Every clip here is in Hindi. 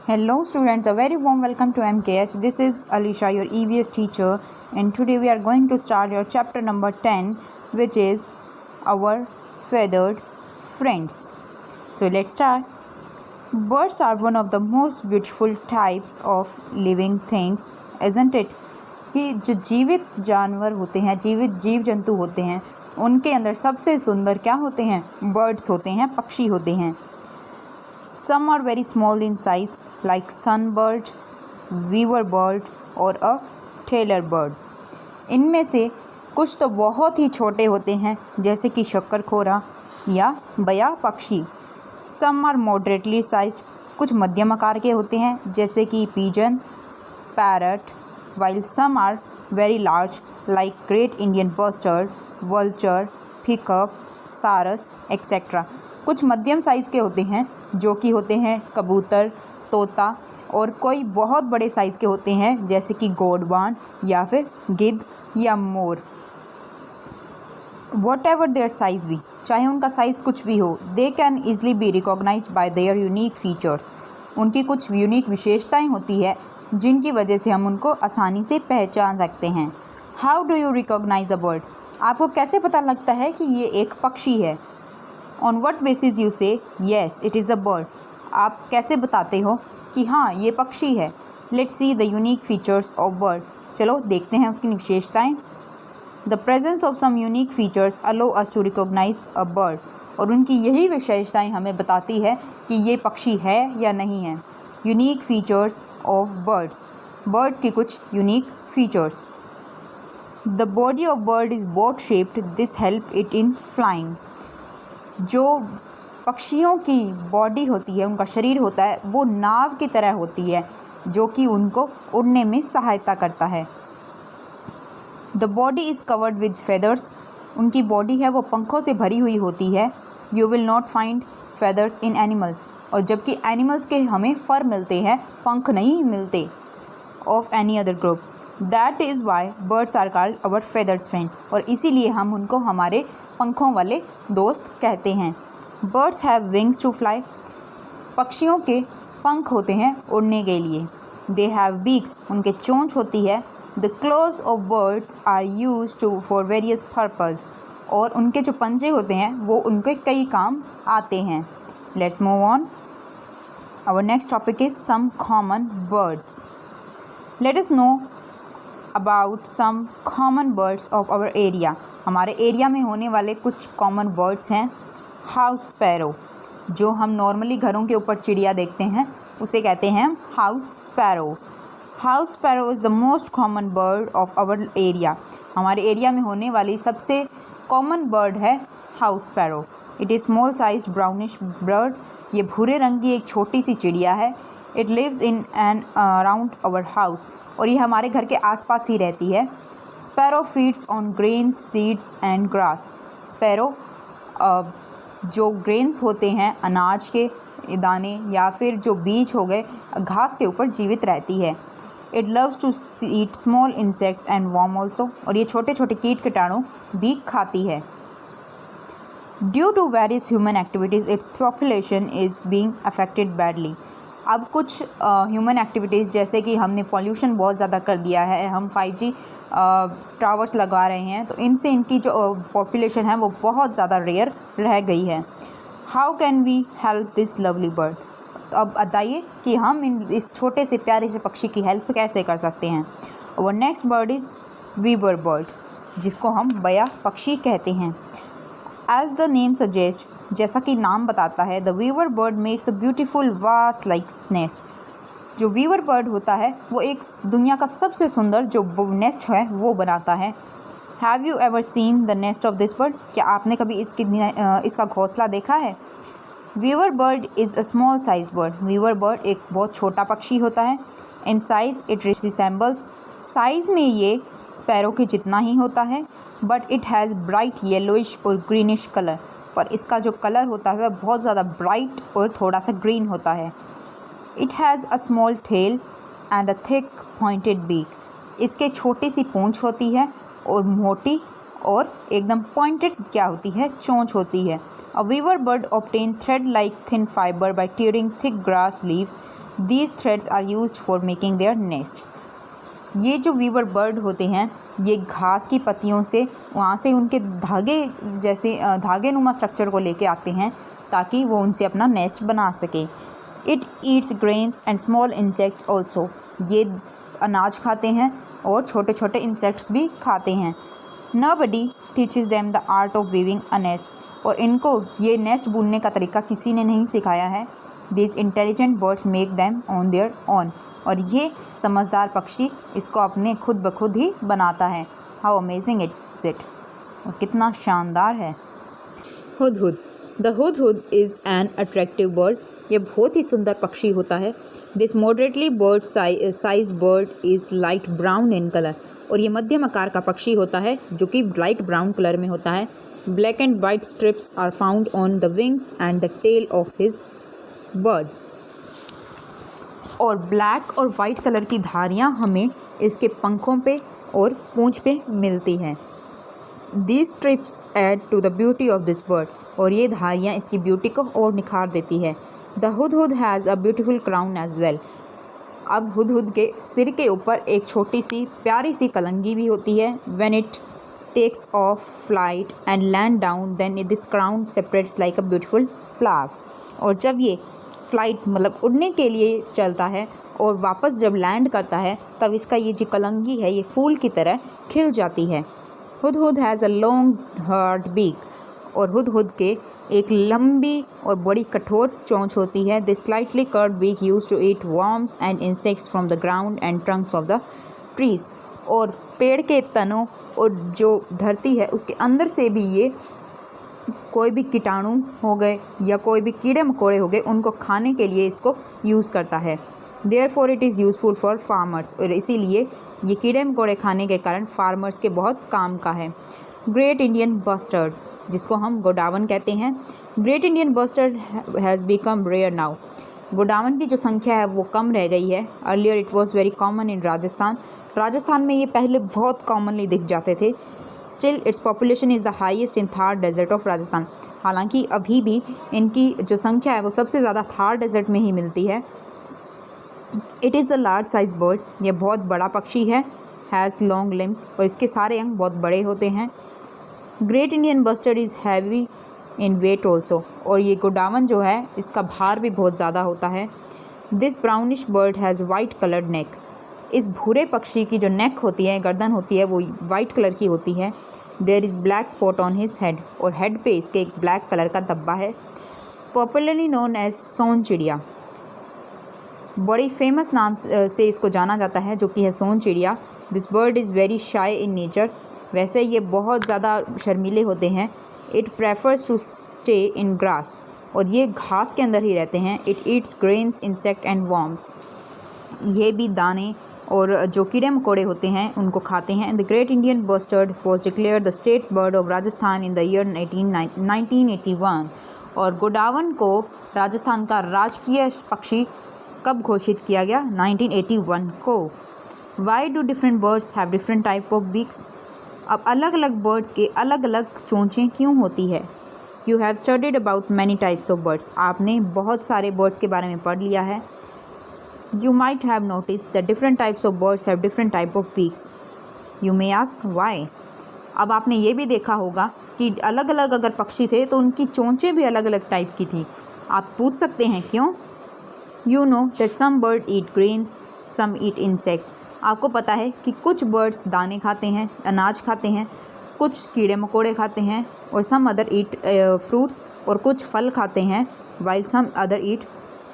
Hello students, a very warm welcome to MKH. This is Alisha, your EVS teacher, and today we are going to start your chapter number 10, which is our feathered friends. So let's start. Birds are one of the most beautiful types of living things, isn't it? कि जो जीवित जानवर होते हैं, जीवित जीव जंतु होते हैं, उनके अंदर सबसे सुंदर क्या होते हैं? बर्ड्स होते हैं, पक्षी होते हैं. Some are very small in size, like sunbird, weaver bird और a tailor bird. इनमें से कुछ तो बहुत ही छोटे होते हैं, जैसे कि शक्करखोरा या बया पक्षी. Some are moderately sized, कुछ मध्यम आकार के होते हैं, जैसे कि pigeon, parrot, while some are very large, like great Indian bustard, vulture, peacock, sarus, etc. कुछ मध्यम साइज़ के होते हैं, जो कि होते हैं कबूतर, तोता, और कोई बहुत बड़े साइज़ के होते हैं, जैसे कि गोडवान या फिर गिद्ध या मोर. वॉट एवर देयर साइज़ भी, चाहे उनका साइज़ कुछ भी हो, they can easily be recognize by their unique features. उनकी कुछ यूनिक विशेषताएं होती है, जिनकी वजह से हम उनको आसानी से पहचान सकते हैं. How do you recognise a bird? आपको कैसे पता लगता है कि ये एक पक्षी है? On what basis you say yes it is a bird? आप कैसे बताते हो कि हाँ ये पक्षी है? Let's see the unique features of bird. चलो देखते हैं उसकी विशेषताएं. The presence of some unique features allow us to recognise a bird. और उनकी यही विशेषताएं हमें बताती है कि ये पक्षी है या नहीं है. Unique features of birds. Birds की कुछ unique features. The body of bird is boat shaped, this help it in flying. जो पक्षियों की बॉडी होती है, उनका शरीर होता है, वो नाव की तरह होती है, जो कि उनको उड़ने में सहायता करता है. The body is covered with feathers. उनकी बॉडी है वो पंखों से भरी हुई होती है. You will not find feathers in animal. और जबकि एनिमल्स के हमें फर मिलते हैं, पंख नहीं मिलते of any other group. That is why birds are called our feathers friend. और इसीलिए हम उनको हमारे पंखों वाले दोस्त कहते हैं. Birds have wings to fly. पक्षियों के पंख होते हैं उड़ने के लिए. They have beaks. उनके चोंच होती है. The claws of birds are use to for various purpose. और उनके जो पंजे होते हैं वो उनके कई काम आते हैं. Let's move on. Our next topic is some common birds. Let us know about some common birds of our area. हमारे एरिया में होने वाले कुछ कॉमन बर्ड्स हैं. House sparrow. जो हम नॉर्मली घरों के ऊपर चिड़िया देखते हैं, उसे कहते हैं हम house sparrow. House sparrow is the most common bird of our area. हमारे एरिया में होने वाली सबसे कॉमन बर्ड है house sparrow. It is small sized brownish bird. ये भूरे रंग की एक छोटी सी चिड़िया है. It lives in and around our house. और ये हमारे घर के आसपास ही रहती है. Sparrow feeds on grains, seeds and grass. Sparrow जो ग्रेन्स होते हैं, अनाज के दाने या फिर जो बीज हो गए, घास के ऊपर जीवित रहती है. It loves to eat small insects and worm also. और ये छोटे छोटे कीट कीटाणु भी खाती है. Due to various human activities its population is being affected badly. अब कुछ ह्यूमन एक्टिविटीज़, जैसे कि हमने पॉल्यूशन बहुत ज़्यादा कर दिया है, हम 5G टावर्स लगा रहे हैं, तो इनसे इनकी जो पॉपुलेशन है वो बहुत ज़्यादा रेयर रह गई है. How can we help this lovely bird? तो अब बताइए कि हम इस छोटे से प्यारे से पक्षी की हेल्प कैसे कर सकते हैं. और next bird is weaver bird, जिसको हम बया पक्षी कहते हैं. एज द नेम सजेस्ट, जैसा कि नाम बताता है, the weaver bird makes a beautiful vast like nest. जो वीवर बर्ड होता है वो एक दुनिया का सबसे सुंदर जो नेस्ट है वो बनाता है. Have you ever seen the nest of this bird? क्या आपने कभी इसका घोंसला देखा है? Weaver bird is a small size bird. Weaver bird एक बहुत छोटा पक्षी होता है. In size it resembles. Size में ये स्पैरो के जितना ही होता है, but it has bright yellowish और ग्रीनिश कलर. पर इसका जो कलर होता है वह बहुत ज़्यादा ब्राइट और थोड़ा सा ग्रीन होता है. It has a small tail and a thick pointed beak. इसके छोटी सी पूंछ होती है और मोटी और एकदम पॉइंटेड क्या होती है, चोंच होती है. A weaver bird obtain thread like thin fibre by tearing thick grass leaves. These threads are used for making their nest. ये जो वीवर बर्ड होते हैं ये घास की पत्तियों से वहाँ से उनके धागे जैसे धागे नुमा स्ट्रक्चर को लेके आते हैं ताकि वो उनसे अपना नेस्ट बना सके। It eats grains and small insects also. ये अनाज खाते हैं और छोटे छोटे इंसेक्ट्स भी खाते हैं। Nobody teaches them the art of weaving a nest. और इनको ये नेस्ट बुनने का तरीका किसी ने नहीं सिखाया है। This intelligent birds make them on their own. और ये समझदार पक्षी इसको अपने खुद ब खुद ही बनाता है। How amazing it's it. और कितना शानदार है। Hudhud. The Hudhud is an attractive bird. ये बहुत ही सुंदर पक्षी होता है। This moderately bird size bird is light brown in colour. और ये मध्यम आकार का पक्षी होता है जो कि लाइट ब्राउन कलर में होता है। Black and white stripes are found on the wings and the tail of his bird. और ब्लैक और वाइट कलर की धारियाँ हमें इसके पंखों पे और पूंछ पे मिलती हैं। These stripes add to the beauty of this bird. और ये धारियाँ इसकी ब्यूटी को और निखार देती है। द हुदहुद has a beautiful crown as well. अब हुदहुद के सिर के ऊपर एक छोटी सी प्यारी सी कलंगी भी होती है। When it takes off flight and land down then this crown separates like a beautiful flower। और जब ये फ्लाइट मतलब उड़ने के लिए चलता है और वापस जब लैंड करता है तब इसका ये जो कलंगी है ये फूल की तरह खिल जाती है। हुदहुद has a long hard beak. और हुदहुद के एक लंबी और बड़ी कठोर चोंच होती है। This slightly curved beak used to eat worms and insects from the ground and trunks of the trees. और पेड़ के तनों और जो धरती है उसके अंदर से भी ये कोई भी कीटाणु हो गए या कोई भी कीड़े मकोड़े हो गए उनको खाने के लिए इसको यूज़ करता है। Therefore it is useful for farmers. और इसीलिए ये कीड़े मकोड़े खाने के कारण फार्मर्स के बहुत काम का है। ग्रेट इंडियन बस्टर्ड जिसको हम गोडावन कहते हैं। Great Indian bustard has become rare now. गोडावन की जो संख्या है वो कम रह गई है। Earlier it was very common in Rajasthan. Rajasthan में ये पहले बहुत कॉमनली दिख जाते थे। Still its population is the highest in Thar desert of Rajasthan. हालांकि अभी भी इनकी जो संख्या है वो सबसे ज़्यादा थार डेजर्ट में ही मिलती है। It is a large size bird. ये बहुत बड़ा पक्षी है। Has long limbs. और इसके सारे अंग बहुत बड़े होते हैं। Great Indian bustard is heavy in weight also. और ये गोडावन जो है इसका भार भी बहुत ज़्यादा होता है। This brownish bird has white coloured neck. इस भूरे पक्षी की जो नेक होती है गर्दन होती है वो वाइट कलर की होती है। There is black spot on his head. और हेड पे इसके एक ब्लैक कलर का धब्बा है। पॉपुलरली नोन एज सोन चिड़िया। बड़ी फेमस नाम से इसको जाना जाता है जो कि है सोन चिड़िया। This bird is very shy in nature. वैसे ये बहुत ज़्यादा शर्मीले होते हैं। It prefers to stay in grass. और ये घास के अंदर ही रहते हैं। It eats grains insect and worms. ये भी दाने और जो कीड़े मकोड़े होते हैं उनको खाते हैं। The great Indian bustard was declared the state bird of Rajasthan in the year 1981। और गोडावन को राजस्थान का राजकीय पक्षी कब घोषित किया गया? 1981 को। Why do different birds have different type of beaks? अब अलग अलग बर्ड्स के अलग अलग चोंचें क्यों होती है? You have studied about many types of birds. आपने बहुत सारे बर्ड्स के बारे में पढ़ लिया है। You might have noticed that different types of birds have different type of beaks. You may ask why. अब आपने ये भी देखा होगा कि अलग अलग अगर पक्षी थे तो उनकी चोंचें भी अलग अलग टाइप की थी। आप पूछ सकते हैं क्यों? You know that some bird eat grains, some eat insects. आपको पता है कि कुछ बर्ड्स दाने खाते हैं, अनाज खाते हैं, कुछ कीड़े मकोड़े खाते हैं और some other eat fruits और कुछ फल खाते हैं while some other eat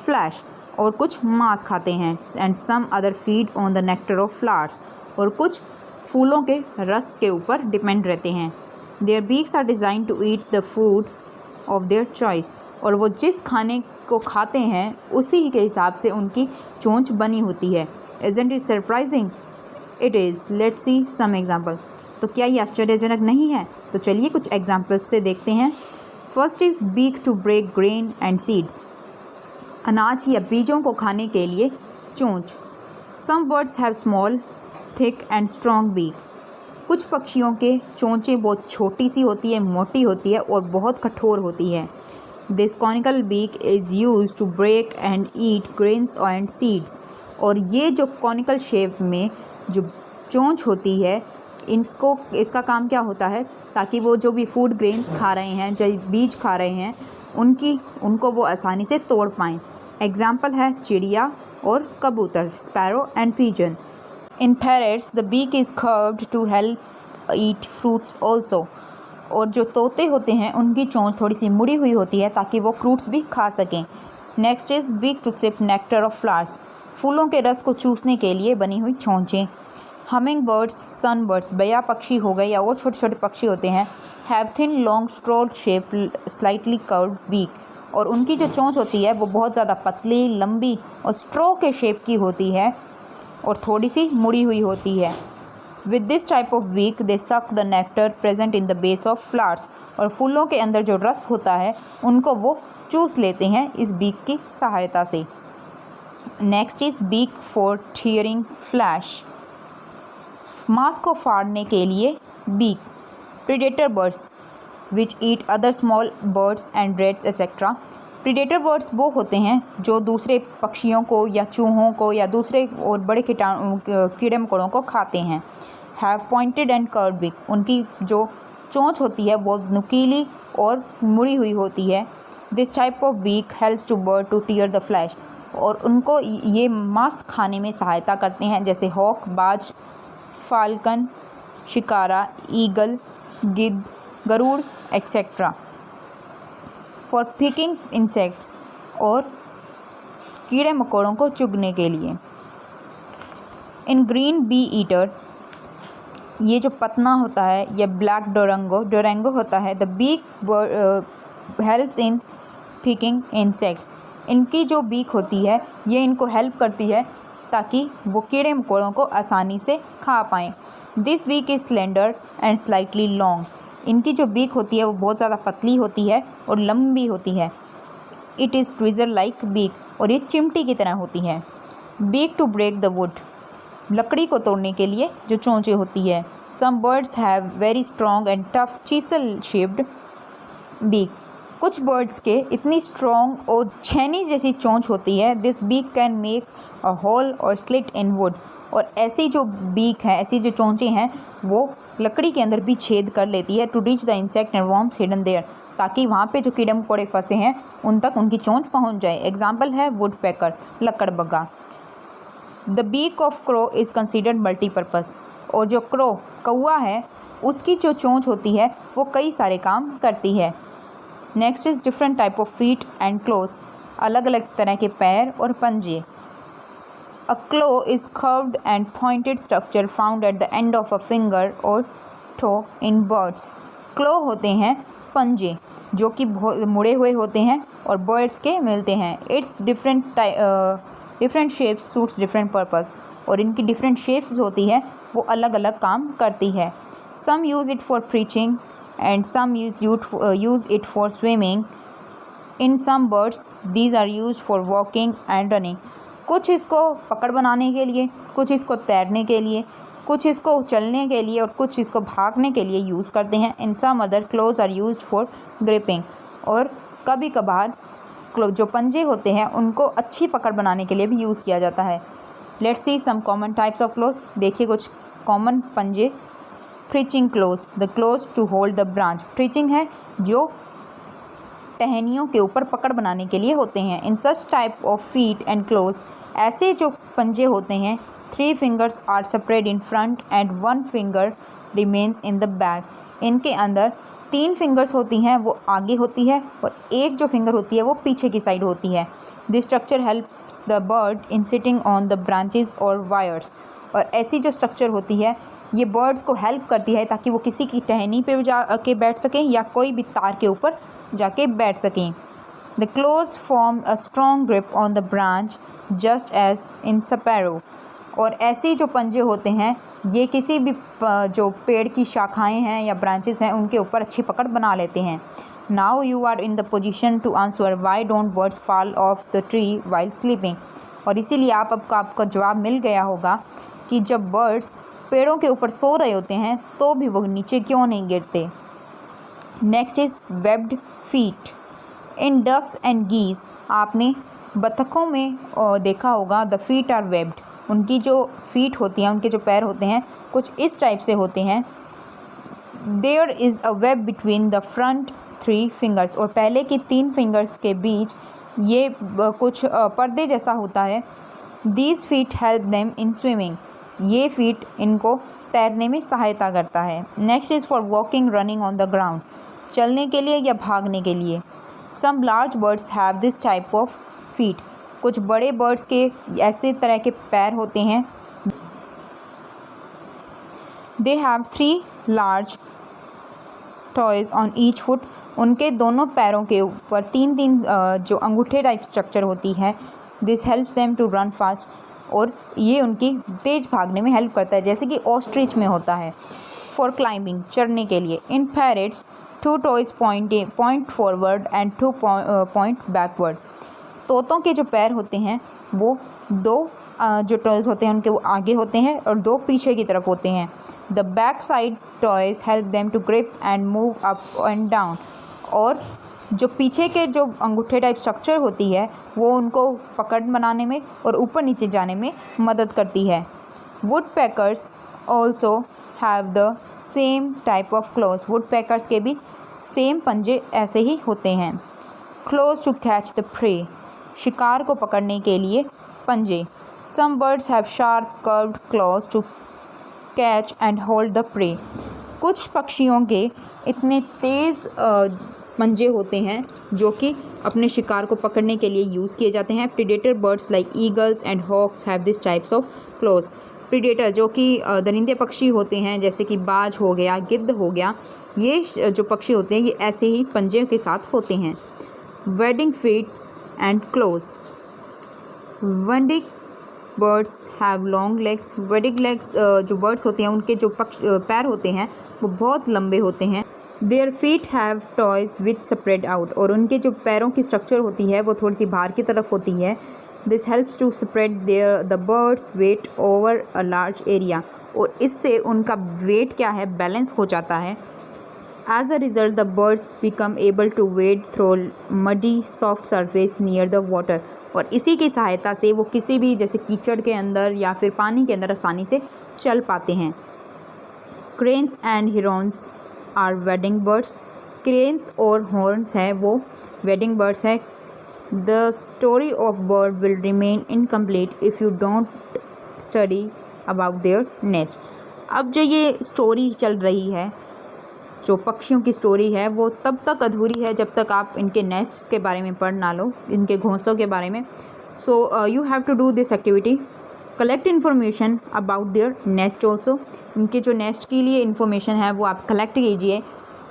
flesh और कुछ मांस खाते हैं। And some other feed on the nectar of flowers और कुछ फूलों के रस के ऊपर डिपेंड रहते हैं। Their beaks are design to eat the food of their choice. और वो जिस खाने को खाते हैं उसी के हिसाब से उनकी चोंच बनी होती है। Isn't it surprising? It is. Let's see some example. तो क्या ये आश्चर्यजनक नहीं है? तो चलिए कुछ एग्जाम्पल्स से देखते हैं। First is beak to break grain and seeds. अनाज या बीजों को खाने के लिए चोंच। Some birds have small thick and strong beak. कुछ पक्षियों के चोंचें बहुत छोटी सी होती है, मोटी होती है और बहुत कठोर होती है। This conical beak is use to break and eat grains and seeds. और ये जो कॉनिकल शेप में जो चोंच होती है, इसका काम क्या होता है, ताकि वो जो भी फूड ग्रेन्स खा रहे हैं, जो बीज खा रहे हैं, उनको वो आसानी से तोड़ पाएँ। एग्जाम्पल है चिड़िया और कबूतर, sparrow and pigeon. In parrots the beak is curved to help eat fruits also. और जो तोते होते हैं उनकी चोंच थोड़ी सी मुड़ी हुई होती है ताकि वो फ्रूट्स भी खा सकें। Next is beak to sip nectar of flowers. फूलों के रस को चूसने के लिए बनी हुई चोंचें। हमिंग बर्ड्स, सन बर्ड्स, बैया पक्षी हो गए या और छोटे छोटे पक्षी होते हैं, have thin long straw shape slightly curved beak. और उनकी जो चोंच होती है वो बहुत ज़्यादा पतली, लंबी और स्ट्रॉ के शेप की होती है और थोड़ी सी मुड़ी हुई होती है। With this type of beak they suck the nectar present in the base of flowers. और फूलों के अंदर जो रस होता है उनको वो चूस लेते हैं इस बीक की सहायता से। Next is beak for tearing flesh. मांस को फाड़ने के लिए beak. Predator birds which eat other small birds and rats etcetera. Predator birds वो होते हैं जो दूसरे पक्षियों को या चूहों को या दूसरे और बड़े कीड़े मकोड़ों को खाते हैं। Have pointed and curved beak. उनकी जो चोंच होती है वो नुकीली और मुड़ी हुई होती है। This type of beak helps to bird to tear the flesh. और उनको ये मांस खाने में सहायता करते हैं, जैसे हॉक, बाज, फाल्कन, शिकारा, ईगल, गिद्ध, गरुड़ एक्सेट्रा। फॉर पिकिंग इंसेक्ट्स, और कीड़े मकोड़ों को चुगने के लिए। इन ग्रीन बी ईटर, ये जो पतना होता है, यह ब्लैक डोरेंगो होता है। The beak helps in picking insects. इनकी जो बीक होती है ये इनको हेल्प करती है ताकि वो कीड़े मकोड़ों को आसानी से खा पाएँ। This beak is slender and slightly long. इनकी जो बीक होती है वो बहुत ज़्यादा पतली होती है और लंबी होती है। It is tweezer like beak, और ये चिमटी की तरह होती है। Beak to break the wood, लकड़ी को तोड़ने के लिए जो चोंचें होती है। Some birds have very strong and tough chisel shaped beak. कुछ बर्ड्स के इतनी स्ट्रॉन्ग और छेनी जैसी चोंच होती है। This beak can make a hole और स्लिट इन वुड। और ऐसी जो बीक है, ऐसी जो चोंचें हैं, वो लकड़ी के अंदर भी छेद कर लेती है to reach the insect and worms hidden there, ताकि वहाँ पे जो कीड़े मकोड़े फंसे हैं उन तक उनकी चोंच पहुँच जाए। एग्जाम्पल है वुड पैकर, लकड़बग्गा। The beak of crow is considered multipurpose. और जो क्रो, कौवा है, उसकी जो चोंच होती है वो कई सारे काम करती है। Next is different type of feet and claws, अलग अलग तरह के पैर और पंजे। A claw is curved and pointed structure found at the end of a finger और टो इन बर्ड्स। क्लो होते हैं पंजे जो कि बहुत मुड़े हुए होते हैं और बर्ड्स के मिलते हैं। It's different shapes suits different purpose. और इनकी डिफरेंट शेप्स होती है वो अलग अलग काम करती है। Some use it for perching and some use it for swimming. In some birds these are used for walking and running. कुछ इसको पकड़ बनाने के लिए, कुछ इसको तैरने के लिए, कुछ इसको चलने के लिए और कुछ इसको भागने के लिए यूज़ करते हैं। In some other claws are used for gripping. और कभी कभार जो पंजे होते हैं उनको अच्छी पकड़ बनाने के लिए भी यूज़ किया जाता है। Let's see some common types of claws. देखिए कुछ कॉमन पंजे। Perching claws, the claws to hold the branch. Perching है जो टहनियों के ऊपर पकड़ बनाने के लिए होते हैं। In such type of feet and claws, ऐसे जो पंजे होते हैं, 3 fingers are separate in front and 1 finger remains in the back. इनके अंदर 3 fingers होती हैं वो आगे होती है और एक जो फिंगर होती है वो पीछे की साइड होती है। This structure helps the bird in sitting on the branches और वायर्स। और ऐसी जो स्ट्रक्चर होती है ये बर्ड्स को हेल्प करती है ताकि वो किसी की टहनी पे जा के बैठ सकें या कोई भी तार के ऊपर जाके बैठ सकें। The claws form a strong grip on the branch just as in sparrow. और ऐसे जो पंजे होते हैं ये किसी भी जो पेड़ की शाखाएं हैं या ब्रांचेस हैं उनके ऊपर अच्छी पकड़ बना लेते हैं। Now you are in the position to answer why don't birds fall off the tree while sleeping. और इसीलिए आपका जवाब मिल गया होगा कि जब बर्ड्स पेड़ों के ऊपर सो रहे होते हैं तो भी वो नीचे क्यों नहीं गिरते। Next is webbed feet. In ducks and geese, आपने बतखों में देखा होगा, द फीट आर वेब्ड, उनकी जो फीट होती हैं, उनके जो पैर होते हैं कुछ इस टाइप से होते हैं। There is a web between the front 3 fingers, और पहले की 3 फिंगर्स के बीच ये कुछ पर्दे जैसा होता है। These feet help them in swimming, ये फीट इनको तैरने में सहायता करता है। Next is for walking running on the ground, चलने के लिए या भागने के लिए। Some large birds have this type of feet, कुछ बड़े बर्ड्स के ऐसे तरह के पैर होते हैं। They have 3 large toys on each foot, उनके दोनों पैरों के ऊपर 3-3 जो अंगूठे टाइप स्ट्रक्चर होती है। This helps them to run fast, और ये उनकी तेज़ भागने में हेल्प करता है, जैसे कि ऑस्ट्रिच में होता है। फॉर क्लाइंबिंग, चढ़ने के लिए। In parrots 2 toes point forward and 2 point backward, तोतों के जो पैर होते हैं वो 2 जो टॉयज़ होते हैं उनके वो आगे होते हैं और 2 पीछे की तरफ होते हैं। The back side toes help them to grip and move up and down, और जो पीछे के जो अंगूठे टाइप स्ट्रक्चर होती है वो उनको पकड़ बनाने में और ऊपर नीचे जाने में मदद करती है। Woodpeckers also have the same type of claws, woodpeckers के भी सेम पंजे ऐसे ही होते हैं। Claws to catch the prey, शिकार को पकड़ने के लिए पंजे। Some birds have sharp curved claws to catch and hold the prey, कुछ पक्षियों के इतने तेज़ पंजे होते हैं जो कि अपने शिकार को पकड़ने के लिए यूज़ किए जाते हैं। Predator birds like eagles and hawks have this types of claws, predator जो कि दरिंदे पक्षी होते हैं जैसे कि बाज हो गया, गिद्ध हो गया, ये जो पक्षी होते हैं ये ऐसे ही पंजे के साथ होते हैं। Wedding feats and close, wedding birds have long legs, wedding legs जो बर्ड्स होते हैं उनके जो पैर होते हैं वो बहुत लंबे होते हैं। Their feet have toys which spread out, और उनके जो पैरों की स्ट्रक्चर होती है वो थोड़ी सी बाहर की तरफ होती है। This helps to spread the birds weight over a large area, और इससे उनका वेट क्या है बैलेंस हो जाता है। As a result the birds become able to wade through muddy soft surface near the water, और इसी की सहायता से वो किसी भी जैसे कीचड़ के अंदर या फिर पानी के अंदर आसानी से चल पाते हैं। Cranes and herons are wading birds, cranes और हॉर्न्स है वो वेडिंग बर्ड्स है। The story of bird will remain incomplete if you don't study about their nest. अब जो ये स्टोरी चल रही है, जो पक्षियों की स्टोरी है, वो तब तक अधूरी है जब तक आप इनके नेस्ट्स के बारे में पढ़ ना लो, इनके घोंसलों के बारे में। So you have to do this activity, collect information about their nest also, इनके जो नेस्ट के लिए इन्फॉर्मेशन है वो आप कलेक्ट कीजिए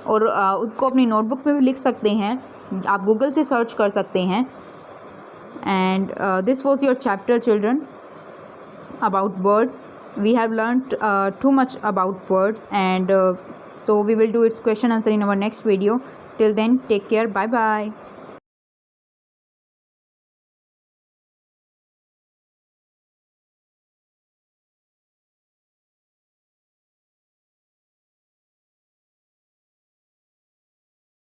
और उनको अपनी नोटबुक में भी लिख सकते हैं, आप गूगल से सर्च कर सकते हैं। And this was your chapter children about birds. We have learned too much about birds, and so we will do its question answer in our next video. Till then, take care, bye bye.